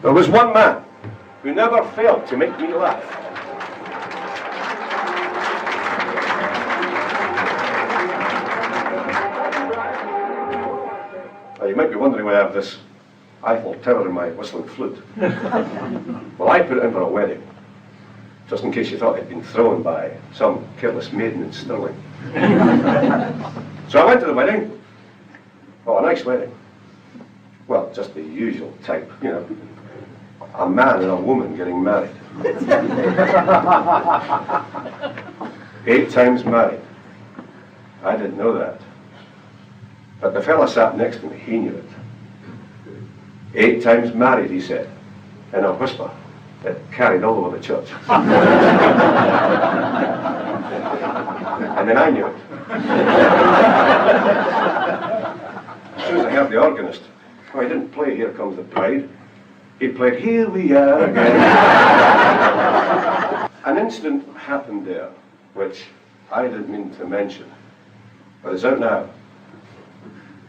There was one man who never failed to make me laugh. Now, you might be wondering why I have this Eiffel Tower in my whistling flute. Well, I put it in for a wedding, just in case you thought it'd been thrown by some careless maiden in Stirling. So I went to the wedding. Oh, a nice wedding. Well, just the usual type, you know. A man and a woman getting married. 8 times married. I didn't know that. But the fella sat next to me, he knew it. 8 times married, he said, in a whisper that carried all over the church. And then I knew it. As soon as I heard the organist, oh, he didn't play Here Comes the Bride. He played Here We Are Again. An incident happened there, which I didn't mean to mention, but it's out now.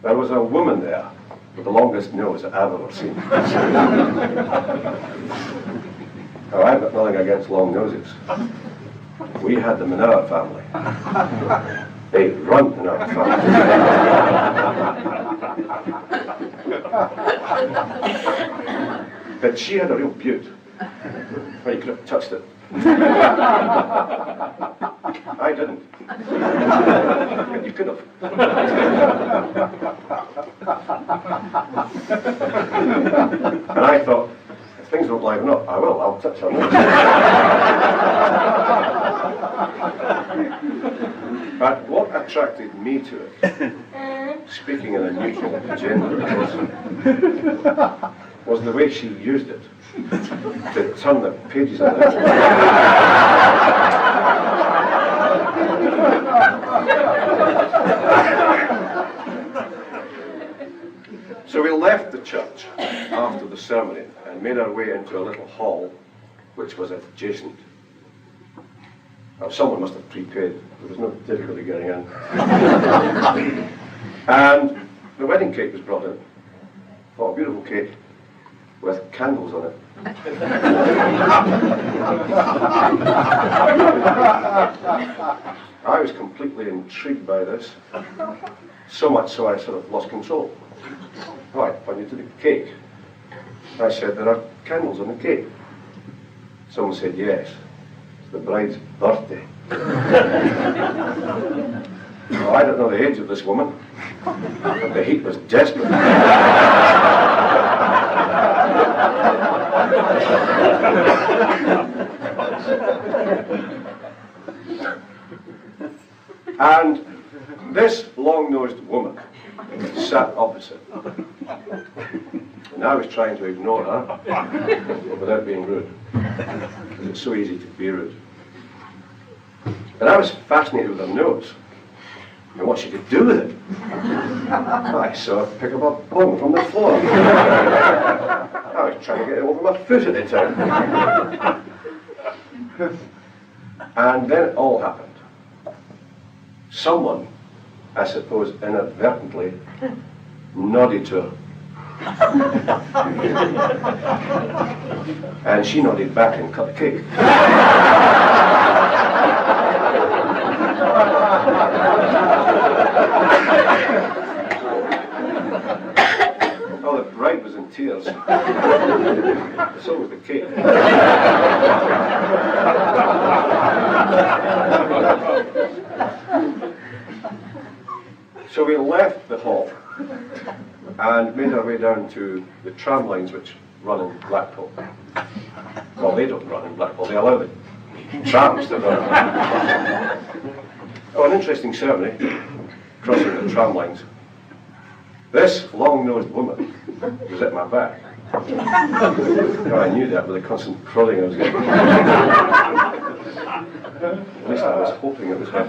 There was a woman there with the longest nose I've ever seen. Now, I've got nothing against long noses. We had them in our family. They run in our family. But she had a real beaut. Well, you could have touched it. I didn't. But you could have. And I thought, if things don't liven up, I will. I'll touch her nose. But what attracted me to it, speaking in a neutral gender, was the way she used it to turn the pages of it. So we left the church after the ceremony and made our way into a little hall which was adjacent. Now, someone must have prepaid. There was no difficulty getting in. And the wedding cake was brought in. Oh, a beautiful cake with candles on it. I was completely intrigued by this, so much so I sort of lost control. Right, I pointed to the cake. I said, there are candles on the cake. Someone said, yes, it's the bride's birthday. Well, I don't know the age of this woman, but the heat was desperate. And this long-nosed woman sat opposite. And I was trying to ignore her without being rude, because it's so easy to be rude. And I was fascinated with her nose and what she could do with it. I saw her pick up a bone from the floor. I was trying to get it over my foot at the time. And then it all happened. Someone, I suppose inadvertently, nodded to her. And she nodded back and cut the cake. Oh, the bride was in tears. So was the cake. So we left the hall and made our way down to the tram lines which run in Blackpool. Well, they don't run in Blackpool, they allow the trams to run. Oh, an interesting ceremony, crossing the tram lines. This long-nosed woman was at my back. Oh, I knew that with the constant crawling I was getting. At least I was hoping it was her.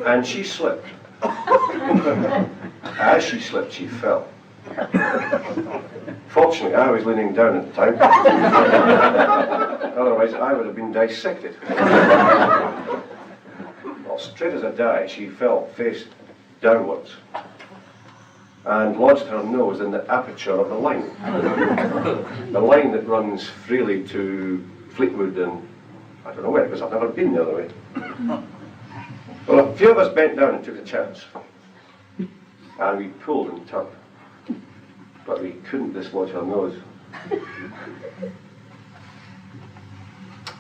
And she slipped. As she slipped, she fell. Fortunately, I was leaning down at the time. Otherwise, I would have been dissected. Well, straight as a die, she fell face downwards and lodged her nose in the aperture of the line. The line that runs freely to Fleetwood and I don't know where, because I've never been the other way. Well, a few of us bent down and took a chance. And we pulled and tugged. But we couldn't dislodge her nose.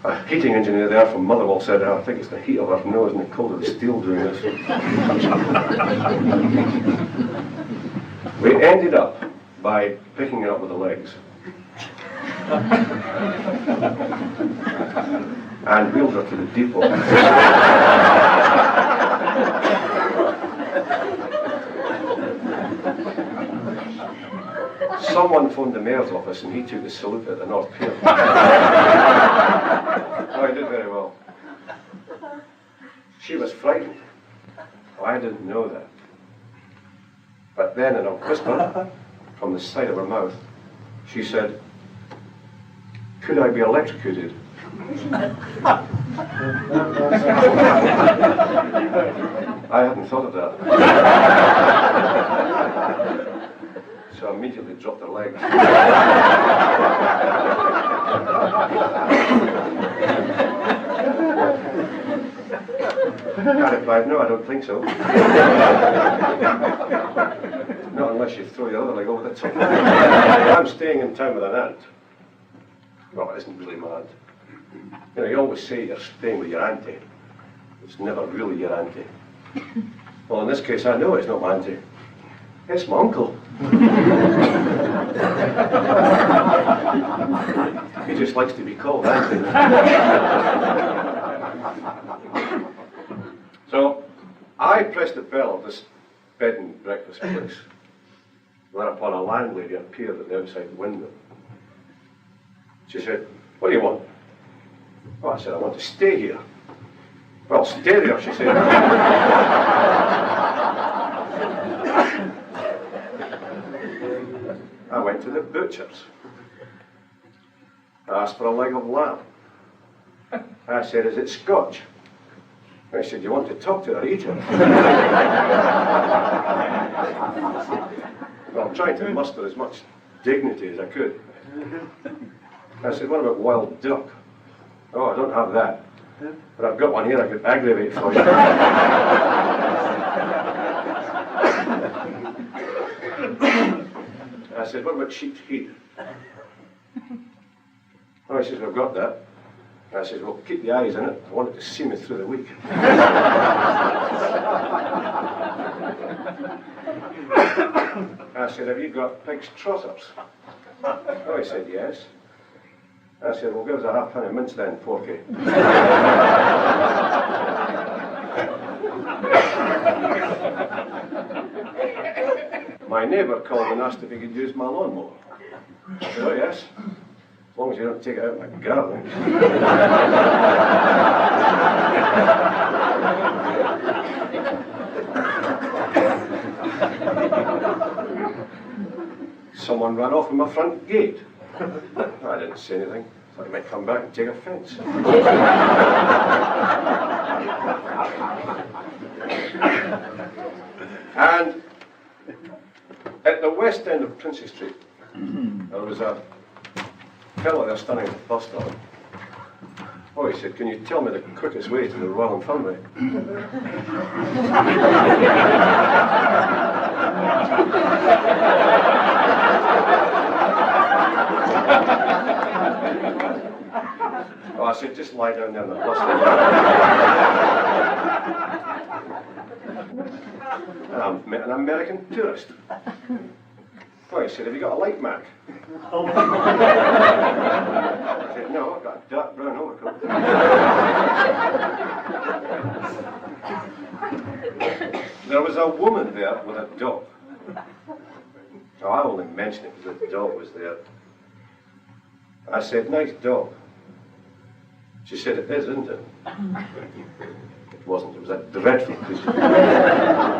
A heating engineer there from Motherwell said, I think it's the heat of her nose and the cold of the steel doing this. We ended up by picking it up with the legs. And wheeled her to the depot. Someone phoned the mayor's office and he took the salute at the North Pier. Oh, he did very well. She was frightened. Oh, I didn't know that. But then in a whisper, from the side of her mouth, she said, "Could I be electrocuted?" I hadn't thought of that. So I immediately dropped her leg. I replied, "No, I don't think so." Not unless you throw your other leg over the top. I'm staying in town with an aunt. Well, it isn't really my aunt. You know, you always say you're staying with your auntie. It's never really your auntie. Well, in this case, I know it's not my auntie. It's my uncle. He just likes to be called auntie. So, I pressed the bell of this bed and breakfast place. Whereupon a landlady appeared at the outside window. She said, "What do you want?" Oh, I said, "I want to stay here." "Well, stay there," she said. I went to the butcher's. I asked for a leg of lamb. I said, "Is it Scotch?" I said, "You want to talk to her, eat it?" Well, I'm trying to muster as much dignity as I could. I said, "What about wild duck?" "Oh, I don't have that. But I've got one here I could aggravate for you." I said, "What about sheep's head?" Oh, he says, "I've got that." I said, "Well, keep the eyes in it. I want it to see me through the week." I said, "Have you got pig's trotters?" Oh, he said, "Yes." I said, "Well, give us a half pound of mince then, Porky." My neighbour called and asked if he could use my lawnmower. I said, "Oh, yes. As long as you don't take it out in my garden." Someone ran off in my front gate. I didn't say anything. Thought he might come back and take offence. And at the west end of Princess Street, there was a fellow there standing at the bus stop. Oh, he said, "Can you tell me the quickest way to the Royal Infirmary?" Oh, I said, "Just lie down there on the bus stop." And I met an American tourist. Oh, he said, "Have you got a light Mac?" I said, "No, I've got a dark brown overcoat." There was a woman there with a dog. Oh, I only mentioned it because the dog was there. I said, "Nice dog." She said, "It is, isn't it?" It wasn't. It was a dreadful creature.